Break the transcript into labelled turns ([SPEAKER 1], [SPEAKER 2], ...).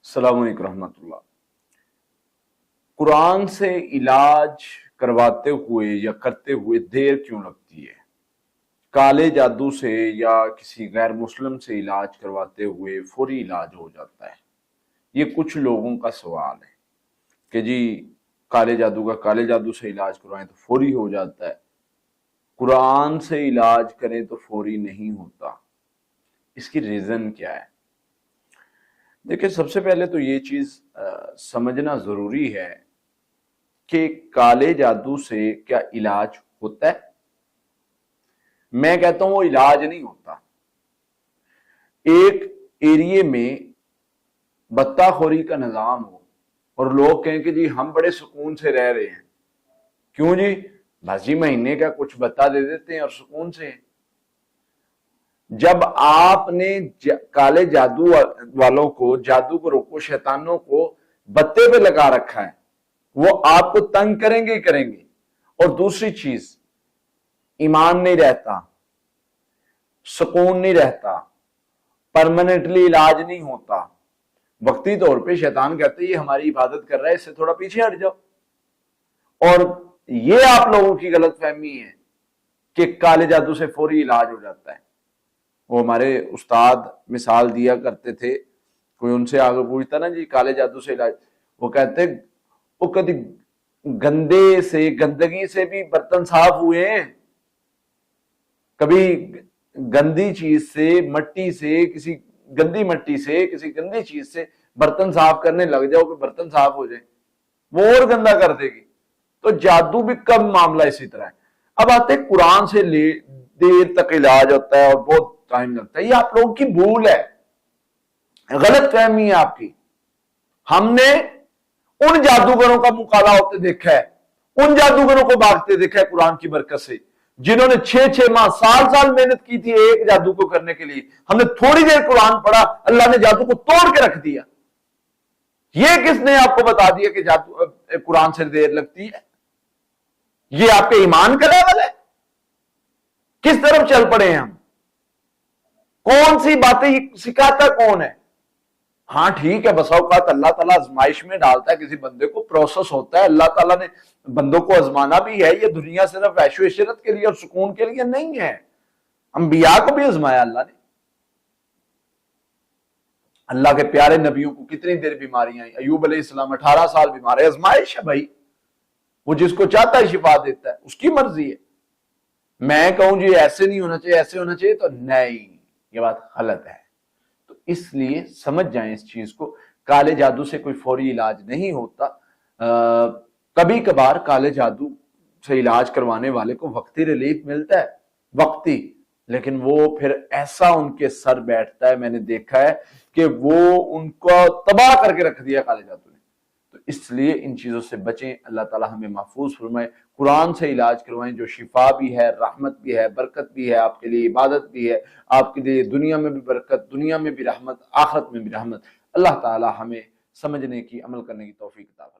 [SPEAKER 1] السلام علیکم رحمۃ اللہ۔ قرآن سے علاج کرواتے ہوئے یا کرتے ہوئے دیر کیوں لگتی ہے؟ کالے جادو سے یا کسی غیر مسلم سے علاج کرواتے ہوئے فوری علاج ہو جاتا ہے؟ یہ کچھ لوگوں کا سوال ہے کہ جی کالے جادو سے علاج کروائیں تو فوری ہو جاتا ہے، قرآن سے علاج کریں تو فوری نہیں ہوتا۔ اس کی ریزن کیا ہے؟ دیکھیں، سب سے پہلے تو یہ چیز سمجھنا ضروری ہے کہ کالے جادو سے کیا علاج ہوتا ہے؟ میں کہتا ہوں وہ علاج نہیں ہوتا۔ ایک ایریے میں بتہ خوری کا نظام ہو اور لوگ کہیں کہ جی ہم بڑے سکون سے رہ رہے ہیں، کیوں جی؟ بس جی مہینے کا کچھ بتہ دے دیتے ہیں اور سکون سے ہیں۔ جب آپ نے کالے جادو والوں کو، جادو کو روکو، شیطانوں کو بتے پہ لگا رکھا ہے، وہ آپ کو تنگ کریں گے ہی کریں گے۔ اور دوسری چیز، ایمان نہیں رہتا، سکون نہیں رہتا، پرماننٹلی علاج نہیں ہوتا۔ وقتی طور پہ شیطان کہتے ہیں یہ ہماری عبادت کر رہا ہے، اس سے تھوڑا پیچھے ہٹ جاؤ۔ اور یہ آپ لوگوں کی غلط فہمی ہے کہ کالے جادو سے فوری علاج ہو جاتا ہے۔ وہ ہمارے استاد مثال دیا کرتے تھے، کوئی ان سے آگے پوچھتا نا جی کالے جادو سے علاج، وہ کہتے وہ کبھی گندگی سے بھی برتن صاف ہوئے ہیں؟ کبھی گندی چیز سے، مٹی سے، کسی گندی مٹی سے، کسی گندی چیز سے برتن صاف کرنے لگ جاؤ کہ برتن صاف ہو جائیں، وہ اور گندا کر دے گی۔ تو جادو بھی کم معاملہ اسی طرح ہے۔ اب آتے قرآن سے دیر تک علاج ہوتا ہے اور بہت ٹائم لگتا ہے، یہ آپ لوگوں کی بھول ہے، غلط فہمی ہے آپ کی۔ ہم نے ان جادوگروں کا مقابلہ ہوتے دیکھا ہے، ان جادوگروں کو بھاگتے دیکھا ہے قرآن کی برکت سے، جنہوں نے 6 ماہ، سال محنت کی تھی ایک جادو کو کرنے کے لیے۔ ہم نے تھوڑی دیر قرآن پڑھا، اللہ نے جادو کو توڑ کے رکھ دیا۔ یہ کس نے آپ کو بتا دیا کہ جادو قرآن سے دیر لگتی ہے؟ یہ آپ کے ایمان کا لیول ہے؟ کس طرف چل پڑے ہیں ہم؟ کون سی باتیں سکھاتا کون ہے؟ ہاں ٹھیک ہے، بسا اوقات اللہ تعالیٰ آزمائش میں ڈالتا ہے کسی بندے کو، پروسیس ہوتا ہے۔ اللہ تعالیٰ نے بندوں کو آزمانا بھی ہے، یہ دنیا صرف عیش و عشرت کے لیے اور سکون کے لیے نہیں ہے۔ انبیاء کو بھی آزمایا اللہ نے۔ اللہ کے پیارے نبیوں کو کتنی دیر بیماریاں آئیں، ایوب علیہ السلام 18 سال بیمار ہے، آزمائش ہے بھائی۔ وہ جس کو چاہتا ہے شفا دیتا ہے، اس کی مرضی ہے۔ میں کہوں جی ایسے نہیں ہونا چاہیے، ایسے ہونا چاہیے، تو نہیں، یہ بات غلط ہے۔ تو اس لیے سمجھ جائیں اس چیز کو، کالے جادو سے کوئی فوری علاج نہیں ہوتا۔ کبھی کبھار کالے جادو سے علاج کروانے والے کو وقتی ریلیف ملتا ہے، وقتی، لیکن وہ پھر ایسا ان کے سر بیٹھتا ہے، میں نے دیکھا ہے کہ وہ ان کو تباہ کر کے رکھ دیا کالے جادو نے۔ تو اس لیے ان چیزوں سے بچیں، اللہ تعالی ہمیں محفوظ فرمائے۔ قرآن سے علاج کروائیں، جو شفا بھی ہے، رحمت بھی ہے، برکت بھی ہے، آپ کے لیے عبادت بھی ہے، آپ کے لیے دنیا میں بھی برکت، دنیا میں بھی رحمت، آخرت میں بھی رحمت۔ اللہ تعالی ہمیں سمجھنے کی، عمل کرنے کی توفیق عطا فرمائے۔